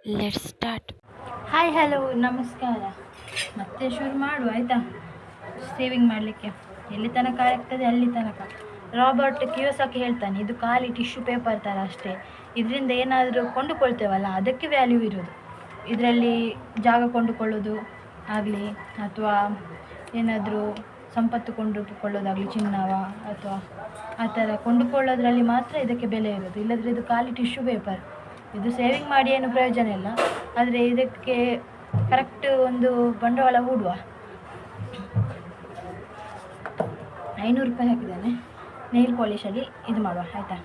Let's start. Hi hello ನಮಸ್ಕಾರ. ಮತ್ತೆ ಶುರು ಮಾಡುವ ಆಯಿತಾ. ಸೇವಿಂಗ್ ಮಾಡಲಿಕ್ಕೆ ಎಲ್ಲಿ ತನಕ ಆಗ್ತದೆ ಅಲ್ಲಿ ತನಕ. ರಾಬರ್ಟ್ ಕಿಯೋಸಾಕಿ ಹೇಳ್ತಾನೆ, ಇದು ಖಾಲಿ ಟಿಶ್ಯೂ ಪೇಪರ್ ಥರ ಅಷ್ಟೇ. ಇದರಿಂದ ಏನಾದರೂ ಕೊಂಡುಕೊಳ್ತೇವಲ್ಲ ಅದಕ್ಕೆ ವ್ಯಾಲ್ಯೂ ಇರೋದು. ಇದರಲ್ಲಿ ಜಾಗ ಕೊಂಡುಕೊಳ್ಳೋದು ಆಗಲಿ ಅಥವಾ ಏನಾದರೂ ಸಂಪತ್ತು ಕೊಂಡುಕೊಳ್ಳೋದಾಗಲಿ, ಚಿನ್ನವ ಅಥವಾ ಆ ಥರ ಕೊಂಡುಕೊಳ್ಳೋದ್ರಲ್ಲಿ ಮಾತ್ರ ಇದಕ್ಕೆ ಬೆಲೆ ಇರೋದು. ಇಲ್ಲದ್ರೆ ಇದು ಖಾಲಿ ಟಿಶ್ಯೂ ಪೇಪರ್. ಇದು ಸೇವಿಂಗ್ ಮಾಡಿ ಏನು ಪ್ರಯೋಜನ ಇಲ್ಲ, ಆದರೆ ಇದಕ್ಕೆ ಕರೆಕ್ಟ್ ಒಂದು ಬಂಡವಾಳ ಹೂಡುವ. 500 ರೂಪಾಯಿ ಹಾಕಿದ್ದೇನೆ. ನೈಲ್ ಪಾಲಿಶಲ್ಲಿ ಇದು ಮಾಡುವ ಆಯಿತಾ.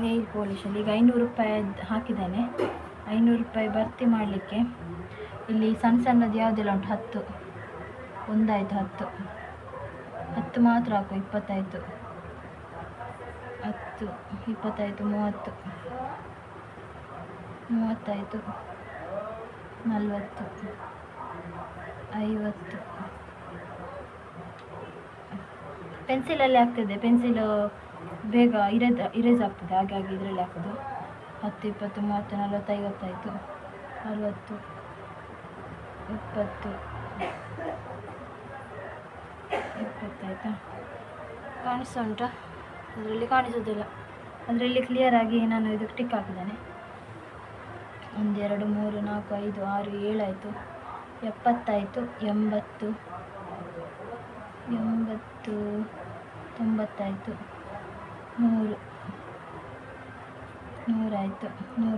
ನೈಲ್ ಪಾಲಿಶಲ್ಲಿ ಈಗ 500 ರೂಪಾಯಿ ಹಾಕಿದ್ದೇನೆ. 500 ರೂಪಾಯಿ ಭರ್ತಿ ಮಾಡಲಿಕ್ಕೆ ಇಲ್ಲಿ ಸಣ್ಣ ಸಣ್ಣದು ಯಾವುದೆಲ್ಲ ಉಂಟು, 10 ಒಂದಾಯಿತು, 10 ಮಾತ್ರ ಹಾಕು. 20 ಆಯಿತು, 10 20 ಆಯಿತು, 30 ಆಯಿತು, 40 50. ಪೆನ್ಸಿಲಲ್ಲಿ ಆಗ್ತದೆ, ಪೆನ್ಸಿಲು ಬೇಗ ಇರೇಸ್ ಆಗ್ತದೆ, ಹಾಗಾಗಿ ಇದರಲ್ಲಿ ಹಾಕೋದು. 10 20 30 40 50 ಆಯಿತು, 60 20 ಆಯಿತಾ. ಕಾಣಿಸ್ತಾ ಉಂಟಾ? ಅದರಲ್ಲಿ ಕಾಣಿಸೋದಿಲ್ಲ, ಅದರಲ್ಲಿ ಕ್ಲಿಯರ್ ಆಗಿ ನಾನು ಇದಕ್ಕೆ ಟಿಕ್ ಹಾಕಿದ್ದೇನೆ. 1 2 3 4 5 6 7 ಆಯಿತು, 70 ಆಯಿತು, 80 90 ಆಯಿತು, 100 ಆಯಿತು, 110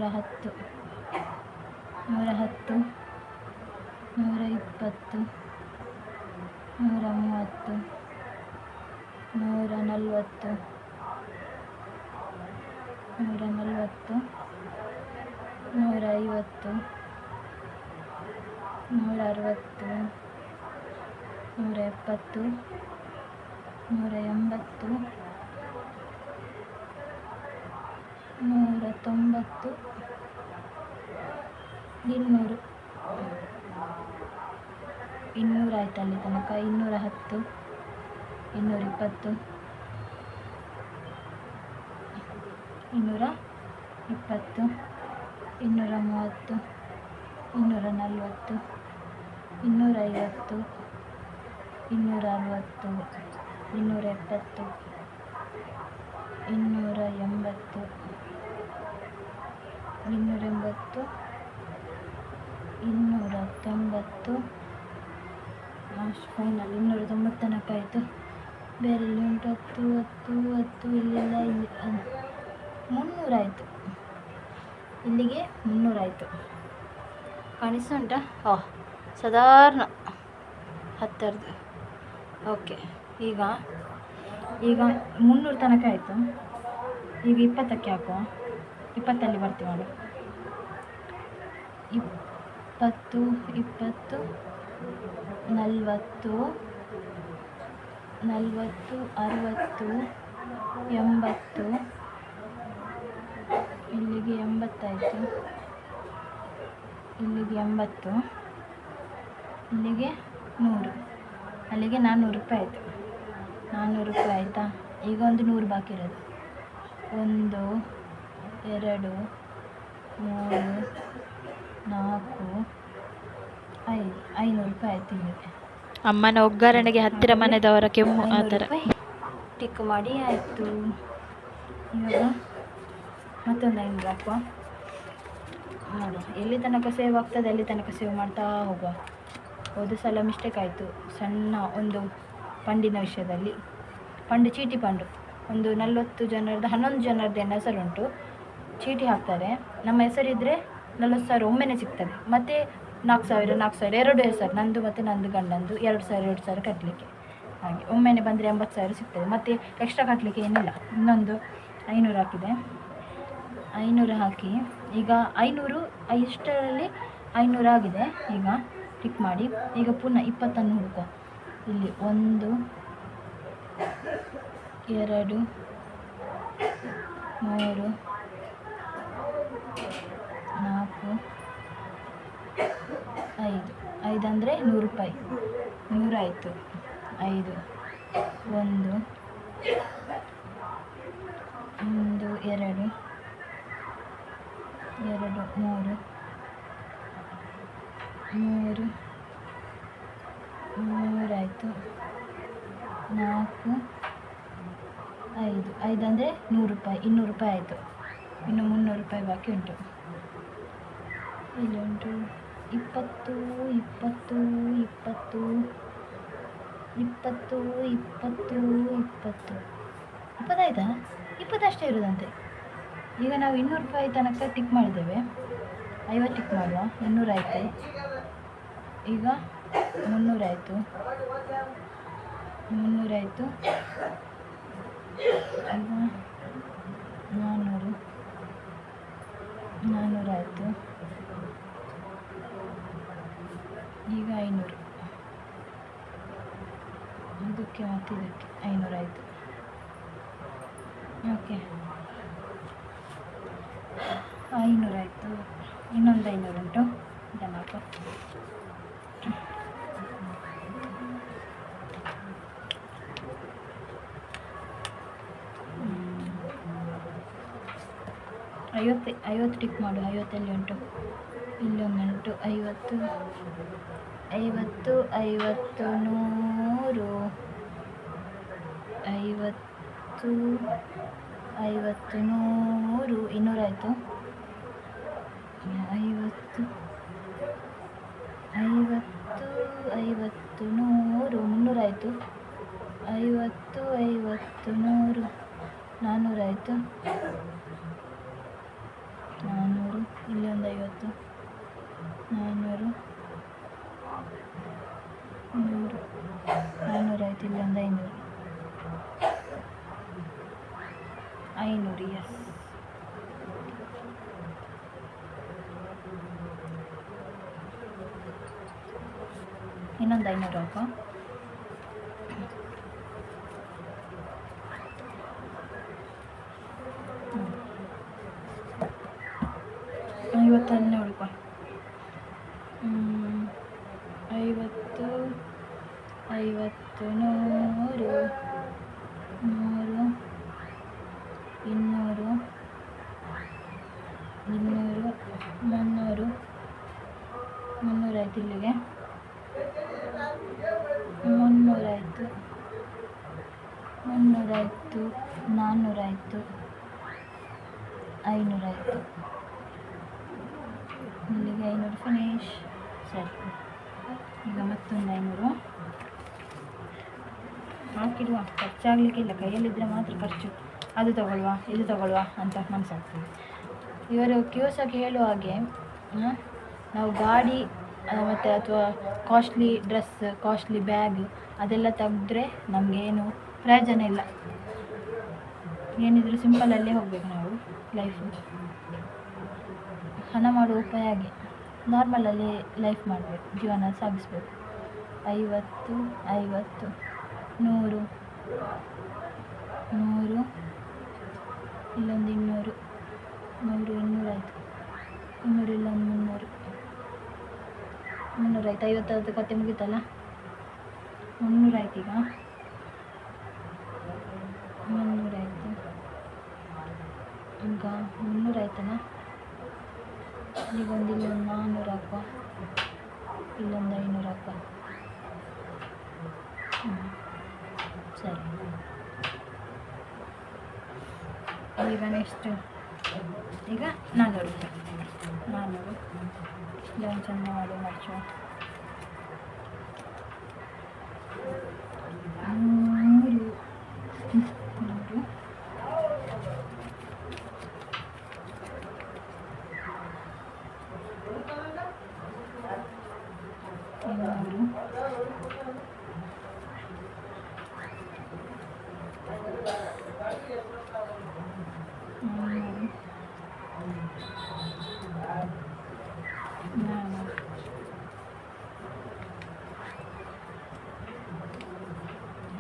120 130 140 150 170 160 170 180 190 200 ಆಯಿತು ಅಲ್ಲಿ ತನಕ. 210 220 230 240 250 260 270 280 290 ಲಾಸ್ಟ್ ಫೈನಲ್ 290 ತನಕ ಆಯಿತು. ಬೇರೆ ಇಲ್ಲಿ ಉಂಟು 10 ಇಲ್ಲೆಲ್ಲ ಇಲ್ಲಿ 300 ಆಯಿತು. ಇಲ್ಲಿಗೆ 300 ಆಯಿತು. ಕಾಣಿಸ್ತಾ ಉಂಟಾ? ಸಾಧಾರಣ 10ರದ್ದು. ಓಕೆ, ಈಗ 300 ತನಕ ಆಯಿತು. ಈಗ 20ಕ್ಕೆ ಹಾಕುವ. 20ಅಲ್ಲಿ ಬರ್ತೀವಿ ಮಾಡು. 20 20 40 60 80 ಇಲ್ಲಿಗೆ 80 ಆಯಿತು, ಇಲ್ಲಿಗೆ 80, ಇಲ್ಲಿಗೆ 100, ಅಲ್ಲಿಗೆ 400 ರೂಪಾಯಿ ಆಯಿತು. 400 ರೂಪಾಯಿ ಆಯಿತಾ. ಈಗ ಒಂದು 100 ಬಾಕಿ ಇರೋದು. 1 2 3 4 5 500 ರೂಪಾಯಿ ಆಯಿತು. ಇಲ್ಲಿಗೆ ಅಮ್ಮನ ಒಗ್ಗರಣೆಗೆ ಹತ್ತಿರ ಮನೆದವರ ಕೆಮ್ಮು ಆ ಥರ ಟಿಕ್ ಮಾಡಿ ಆಯಿತು. ಇವಾಗ ಮತ್ತೊಂದು 500 ಹಾಕುವ. ನೋಡುವ ಎಲ್ಲಿ ತನಕ ಸೇವ್ ಆಗ್ತದೆ ಅಲ್ಲಿ ತನಕ ಸೇವ್ ಮಾಡ್ತಾ ಹೋಗುವ. ಹೋದ ಸಲ ಮಿಸ್ಟೇಕ್ ಆಯಿತು, ಸಣ್ಣ ಒಂದು ಫಂಡಿನ ವಿಷಯದಲ್ಲಿ. ಚೀಟಿ ಫಂಡು ಒಂದು 40 ಜನರದ್ದು 11 ಜನರದ್ದು ಏನು ಹೆಸರುಂಟು. ಚೀಟಿ ಹಾಕ್ತಾರೆ, ನಮ್ಮ ಹೆಸರಿದ್ದರೆ 40,000 ಒಮ್ಮೆನೇ ಸಿಗ್ತದೆ. ಮತ್ತು 4,000 ಎರಡು ಹೆಸರು, ನಂದು ಮತ್ತು ನಂದು ಗಂಡಂದು 2,000 ಕಟ್ಟಲಿಕ್ಕೆ. ಹಾಗೆ ಒಮ್ಮೆನೇ ಬಂದರೆ 80,000 ಸಿಗ್ತದೆ. ಮತ್ತು ಎಕ್ಸ್ಟ್ರಾ ಕಟ್ಟಲಿಕ್ಕೆ ಏನಿಲ್ಲ. ಇನ್ನೊಂದು 500 ಹಾಕಿದೆ. 500 ಹಾಕಿ ಈಗ 500 ಇಷ್ಟರಲ್ಲಿ 500 ಆಗಿದೆ. ಈಗ ಟಿಕ್ ಮಾಡಿ ಈಗ ಪುನಃ 20ಅನ್ನು ಹುಡುಕುವ. ಇಲ್ಲಿ 1 2 3 4 5 ಅಂದರೆ 100 ರೂಪಾಯಿ. 100 ಆಯಿತು. 5 1 2 2 2 ಮೂರು ಮೂರು ಮೂರಾಯಿತು, 4 5 ಅಂದರೆ 100 ರೂಪಾಯಿ, 200 ರೂಪಾಯಿ ಆಯಿತು. ಇನ್ನು 300 ರೂಪಾಯಿ ಬಾಕಿ ಉಂಟು. ಇಲ್ಲಿ ಉಂಟು 20 20 20 20 20 20 20 ಆಯಿತಾ? 20 ಅಷ್ಟೇ ಇರೋದಂತೆ. ಈಗ ನಾವು 200 ರೂಪಾಯಿ ತನಕ ಟಿಕ್ ಮಾಡಿದ್ದೇವೆ. 50 ಟಿಕ್ ಮಾಡುವ. 200 ಆಯಿತು. ಈಗ 300 ಆಯಿತು. 300 ಆಯಿತು. ಈಗ 400 ಆಯಿತು. ಈಗ 500. ಇದಕ್ಕೆ ಮತ್ತು ಇದಕ್ಕೆ 500 ಆಯಿತು. ಓಕೆ, 500 ಆಯಿತು. ಇನ್ನೊಂದು 500 ಉಂಟು. ಇದನ್ನು ಹಾಕೋ. ಐವತ್ತು ಟಿಕ್ ಮಾಡು. 50 ಎಲ್ಲಿ ಉಂಟು? ಇಲ್ಲೊಂದುಂಟು 50 50 50 100 50 50 100 200 ಆಯಿತು. 50 50 50 100 300 ಆಯಿತು. 50 50 100 400 ಆಯಿತು. 400 ಇಲ್ಲಿ ಒಂದು 50 400 100 400 ಆಯಿತು. ಇಲ್ಲಿ ಒಂದು 500 ಎಸ್. ಇನ್ನೊಂದು 500 ಹಾಕೋ. ಐವತ್ತನ್ನೇ ಉಳ್ಕೊ. 50 50 100 100 200 200 300 300 ಆಯಿತು. ಇಲ್ಲಿಗೆ 300 ಆಯಿತು. 300 ಆಯಿತು. 400 ಆಯಿತು. 500 ಆಯಿತು. ಇಲ್ಲಿಗೆ 500 ಫಿನಿಶ್. ಸರಿ, ಈಗ ಮತ್ತೊಂದು 500 ಹಾಕಿಡುವ. ಖರ್ಚಾಗಲಿಕ್ಕಿಲ್ಲ, ಕೈಯಲ್ಲಿದ್ದರೆ ಮಾತ್ರ ಖರ್ಚು. ಅದು ತಗೊಳ್ವಾ ಇದು ತಗೊಳ್ವಾ ಅಂತ ಮನಸ್ಸಾಗ್ತದೆ. ಇವರು ಕ್ಯೂಸಾಗಿ ಹೇಳುವ ಹಾಗೆ ನಾವು ಗಾಡಿ ಮತ್ತು ಅಥವಾ ಕಾಸ್ಟ್ಲಿ ಡ್ರೆಸ್, ಕಾಸ್ಟ್ಲಿ ಬ್ಯಾಗ್ ಅದೆಲ್ಲ ತೆಗೆದ್ರೆ ನಮಗೇನು ಪ್ರಯೋಜನ ಇಲ್ಲ. ಏನಿದ್ರು ಸಿಂಪಲಲ್ಲೇ ಹೋಗಬೇಕು ನಾವು. ಲೈಫು ಹಣ ಮಾಡುವ ಉಪಾಯ ಹಾಗೆ ನಾರ್ಮಲಲ್ಲಿ ಲೈಫ್ ಮಾಡಬೇಕು, ಜೀವನ ಸಾಗಿಸ್ಬೇಕು. 50 50 100 100 ಇಲ್ಲೊಂದು 200 100 200 ಆಯಿತು. 200 ಇಲ್ಲೊಂದು 300 300 ಆಯಿತು. 50 ಕತೆ ಮುಗೀತಲ್ಲ. 300 ಆಯ್ತು. ಈಗ 300 ಆಯಿತು. ಈಗ 300 ಆಯ್ತಲ್ಲ. ಈಗ ಒಂದು ಇಲ್ಲೊಂದು 400 ಹಾಕುವ. ಇಲ್ಲೊಂದು 500 ಹಾಕುವ. ಸರಿ, ಈಗ ನೆಕ್ಸ್ಟ್ ಈಗ 400 ರೂಪಾಯಿ. 400 ಇಲ್ಲೊಂದು ಚೆಂದ ಮಾಡಿ ಮರ್ಚುವ.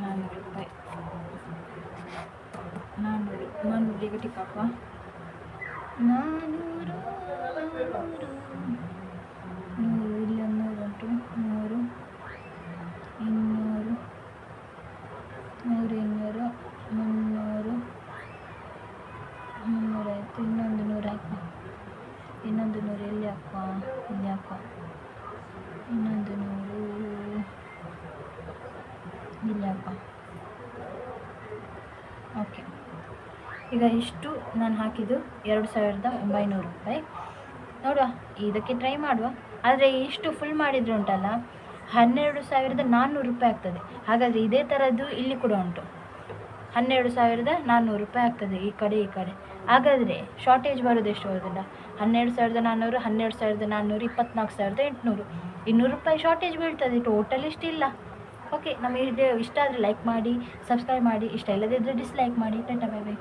100 ರೂಪಾಯಿ. 400 ಈಗ ಟಿಕ್ ಹಾಕುವ. 400 ಇಲ್ಲೊಂದು 100 ಉಂಟು. 100 200 100 200 300 300 ಆಯಿತು. ಇನ್ನೊಂದು 100 ಹಾಕುವ. ಇನ್ನೊಂದು 100 ಎಲ್ಲಿ ಅಪ್ಪ, ಇಲ್ಲಿ ಅಪ್ಪ, ಇನ್ನೊಂದು 100 ಇಲ್ಲಿ ಅಪ್ಪ. ಓಕೆ, ಈಗ ಇಷ್ಟು ನಾನು ಹಾಕಿದ್ದು 2900 ರೂಪಾಯಿ. ನೋಡುವ, ಇದಕ್ಕೆ ಟ್ರೈ ಮಾಡುವ. ಆದರೆ ಇಷ್ಟು ಫುಲ್ ಮಾಡಿದರೆ ಉಂಟಲ್ಲ 12400 ರೂಪಾಯಿ ಆಗ್ತದೆ. ಹಾಗಾದರೆ ಇದೇ ಥರದ್ದು ಇಲ್ಲಿ ಕೂಡ ಉಂಟು, 12400 ರೂಪಾಯಿ ಆಗ್ತದೆ ಈ ಕಡೆ ಈ ಕಡೆ. ಹಾಗಾದರೆ ಶಾರ್ಟೇಜ್ ಬರೋದು ಎಷ್ಟು ಬರೋದಿಲ್ಲ, 12400, 12400, 24800, 200 ರೂಪಾಯಿ ಶಾರ್ಟೇಜ್ ಬೀಳ್ತದೆ. ಟೋಟಲ್ ಇಷ್ಟಿಲ್ಲ. ಓಕೆ, ನಮಗೆ ಇಷ್ಟ ಆದರೆ ಲೈಕ್ ಮಾಡಿ, ಸಬ್ಸ್ಕ್ರೈಬ್ ಮಾಡಿ, ಇಷ್ಟ ಇಲ್ಲದಿದ್ದರೆ ಡಿಸ್ಲೈಕ್ ಮಾಡಿ. Tata, bye bye.